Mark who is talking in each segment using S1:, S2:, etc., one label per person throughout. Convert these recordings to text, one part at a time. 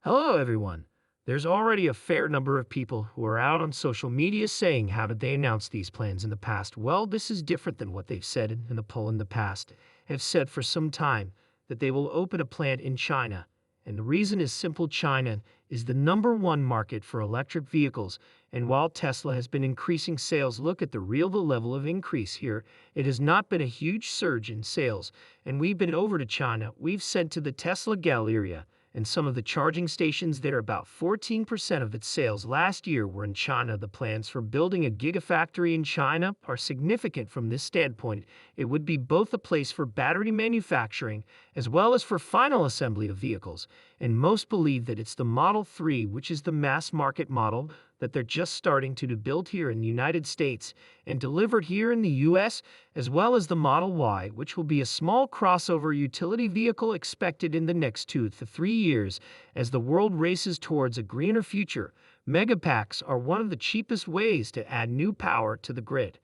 S1: Hello, everyone. There's already a fair number of people who are out on social media saying how did they announce these plans in the past. Well, this is different than what they've said in the poll in the past. Have said for some time that they will open a plant in China. And the reason is simple. China is the number one market for electric vehicles. And while Tesla has been increasing sales, look at the level of increase here. It has not been a huge surge in sales. And we've been over to China. We've sent to the Tesla Galleria and some of the charging stations there. About 14% of its sales last year were in China. The plans for building a gigafactory in China are significant from this standpoint. It would be both a place for battery manufacturing as well as for final assembly of vehicles, and most believe that it's the Model 3, which is the mass market model that they're just starting to build here in the United States and delivered here in the US, as well as the Model Y, which will be a small crossover utility vehicle expected in the next 2 to 3 years as the world races towards a greener future. Megapacks are one of the cheapest ways to add new power to the grid.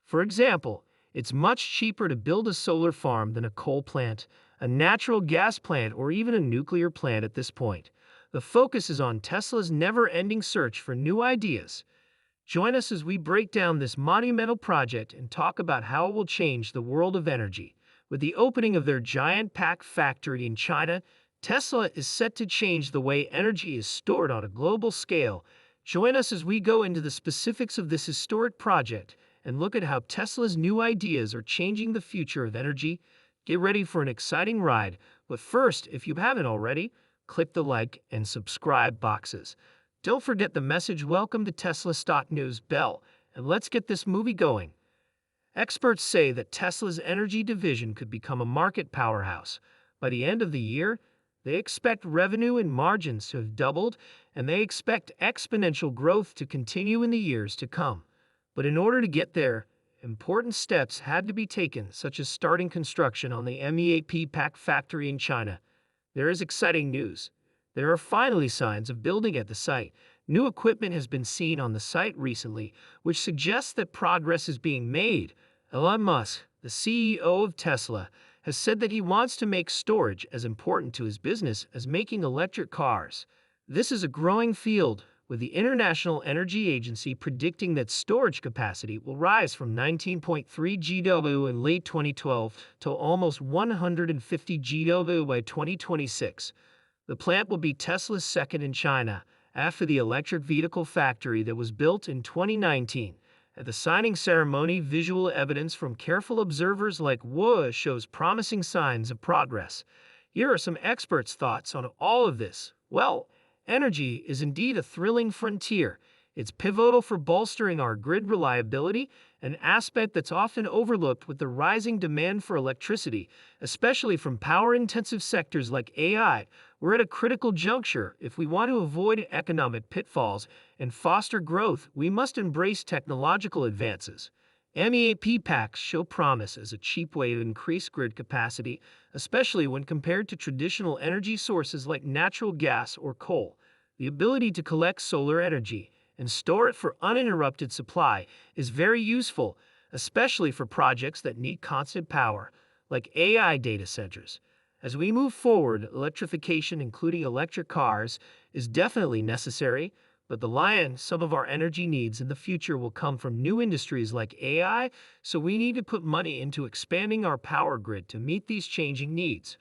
S1: For example, it's much cheaper to build a solar farm than a coal plant, a natural gas plant, or even a nuclear plant at this point. The focus is on Tesla's never-ending search for new ideas. Join us as we break down this monumental project and talk about how it will change the world of energy. With the opening of their giant pack factory in China, Tesla is set to change the way energy is stored on a global scale. Join us as we go into the specifics of this historic project and look at how Tesla's new ideas are changing the future of energy. Get ready for an exciting ride, but first, if you haven't already, click the like and subscribe boxes. Don't forget the message welcome to Tesla Stock News bell, and let's get this movie going. Experts say that Tesla's energy division could become a market powerhouse. By the end of the year, they expect revenue and margins to have doubled, and they expect exponential growth to continue in the years to come. But in order to get there, important steps had to be taken, such as starting construction on the MEAP pack factory in China. There is exciting news. There are finally signs of building at the site. New equipment has been seen on the site recently, which suggests that progress is being made. Elon Musk, the CEO of Tesla, has said that he wants to make storage as important to his business as making electric cars. This is a growing field, with the International Energy Agency predicting that storage capacity will rise from 19.3 GW in late 2012 to almost 150 GW by 2026. The plant will be Tesla's second in China, after the electric vehicle factory that was built in 2019. At the signing ceremony, visual evidence from careful observers like Wu shows promising signs of progress. Here are some experts' thoughts on all of this. Well, energy is indeed a thrilling frontier. It's pivotal for bolstering our grid reliability, an aspect that's often overlooked with the rising demand for electricity, especially from power-intensive sectors like AI. We're at a critical juncture. If we want to avoid economic pitfalls and foster growth, we must embrace technological advances. MEAP packs show promise as a cheap way to increase grid capacity, especially when compared to traditional energy sources like natural gas or coal. The ability to collect solar energy and store it for uninterrupted supply is very useful, especially for projects that need constant power, like AI data centers. As we move forward, electrification, including electric cars, is definitely necessary, but some of our energy needs in the future will come from new industries like AI, so we need to put money into expanding our power grid to meet these changing needs.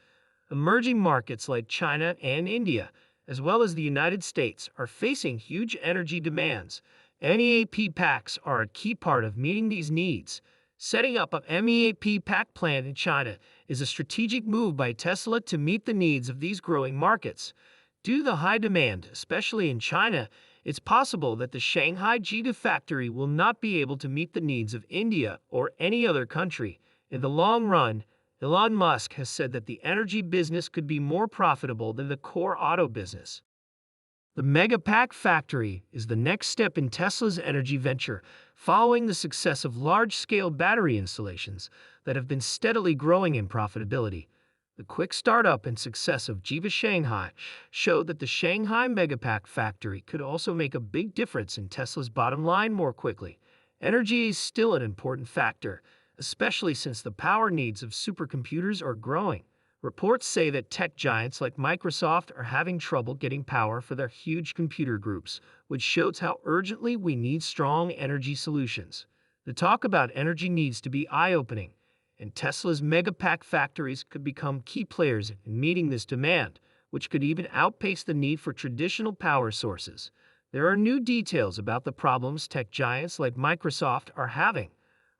S1: Emerging markets like China and India, as well as the United States, are facing huge energy demands. MEAP packs are a key part of meeting these needs. Setting up a MEAP pack plant in China is a strategic move by Tesla to meet the needs of these growing markets. Due to the high demand, especially in China, it's possible that the Shanghai Gigafactory will not be able to meet the needs of India or any other country. In the long run, Elon Musk has said that the energy business could be more profitable than the core auto business. The Megapack factory is the next step in Tesla's energy venture, following the success of large-scale battery installations that have been steadily growing in profitability. The quick startup and success of Jiva Shanghai showed that the Shanghai Megapack factory could also make a big difference in Tesla's bottom line more quickly. Energy is still an important factor, especially since the power needs of supercomputers are growing. Reports say that tech giants like Microsoft are having trouble getting power for their huge computer groups, which shows how urgently we need strong energy solutions. The talk about energy needs to be eye-opening, and Tesla's megapack factories could become key players in meeting this demand, which could even outpace the need for traditional power sources. There are new details about the problems tech giants like Microsoft are having.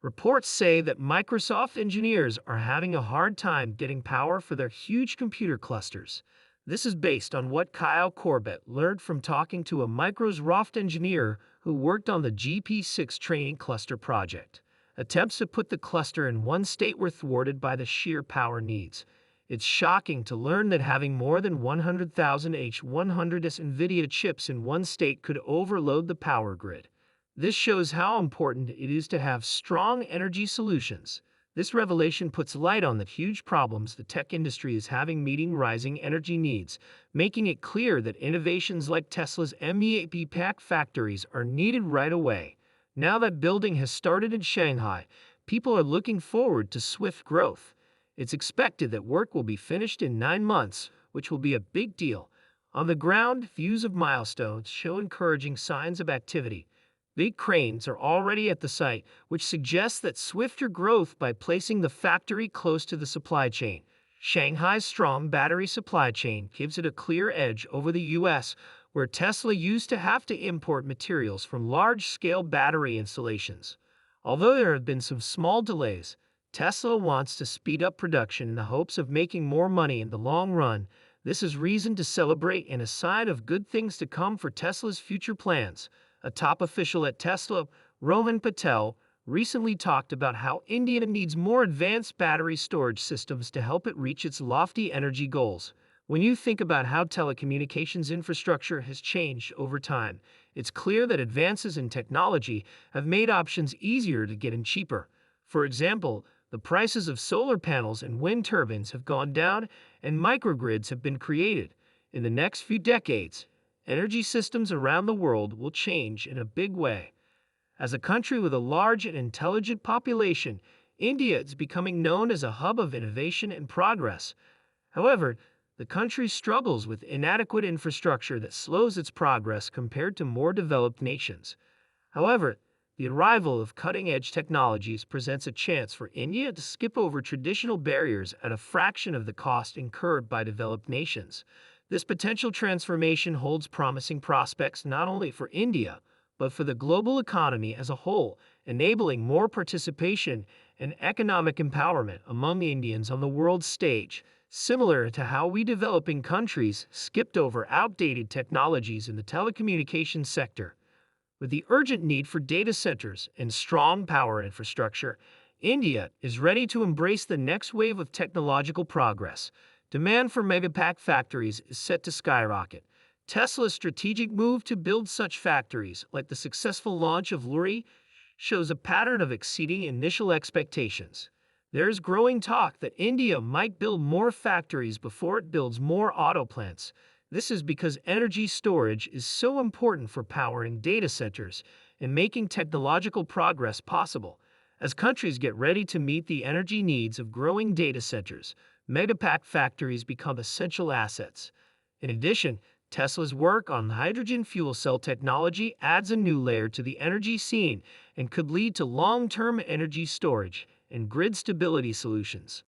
S1: Reports say that Microsoft engineers are having a hard time getting power for their huge computer clusters. This is based on what Kyle Corbett learned from talking to a Microsoft engineer who worked on the GP6 training cluster project. Attempts to put the cluster in one state were thwarted by the sheer power needs. It's shocking to learn that having more than 100,000 H100s NVIDIA chips in one state could overload the power grid. This shows how important it is to have strong energy solutions. This revelation puts light on the huge problems the tech industry is having meeting rising energy needs, making it clear that innovations like Tesla's MEP-pack factories are needed right away. Now that building has started in Shanghai, people are looking forward to swift growth. It's expected that work will be finished in 9 months, which will be a big deal. On the ground, views of milestones show encouraging signs of activity. Big cranes are already at the site, which suggests that swifter growth by placing the factory close to the supply chain. Shanghai's strong battery supply chain gives it a clear edge over the US, where Tesla used to have to import materials from large-scale battery installations. Although there have been some small delays, Tesla wants to speed up production in the hopes of making more money in the long run. This is reason to celebrate and a sign of good things to come for Tesla's future plans. A top official at Tesla, Rohan Patel, recently talked about how India needs more advanced battery storage systems to help it reach its lofty energy goals. When you think about how telecommunications infrastructure has changed over time, it's clear that advances in technology have made options easier to get and cheaper. For example, the prices of solar panels and wind turbines have gone down, and microgrids have been created. In the next few decades, energy systems around the world will change in a big way. As a country with a large and intelligent population, India is becoming known as a hub of innovation and progress. However, the country struggles with inadequate infrastructure that slows its progress compared to more developed nations. However, the arrival of cutting-edge technologies presents a chance for India to skip over traditional barriers at a fraction of the cost incurred by developed nations. This potential transformation holds promising prospects not only for India, but for the global economy as a whole, enabling more participation and economic empowerment among the Indians on the world stage, similar to how we developing countries skipped over outdated technologies in the telecommunications sector. With the urgent need for data centers and strong power infrastructure, India is ready to embrace the next wave of technological progress. Demand for megapack factories is set to skyrocket. Tesla's strategic move to build such factories, like the successful launch of Lurie, shows a pattern of exceeding initial expectations. There is growing talk that India might build more factories before it builds more auto plants. This is because energy storage is so important for powering data centers and making technological progress possible. As countries get ready to meet the energy needs of growing data centers, megapack factories become essential assets. In addition, Tesla's work on hydrogen fuel cell technology adds a new layer to the energy scene and could lead to long-term energy storage and grid stability solutions.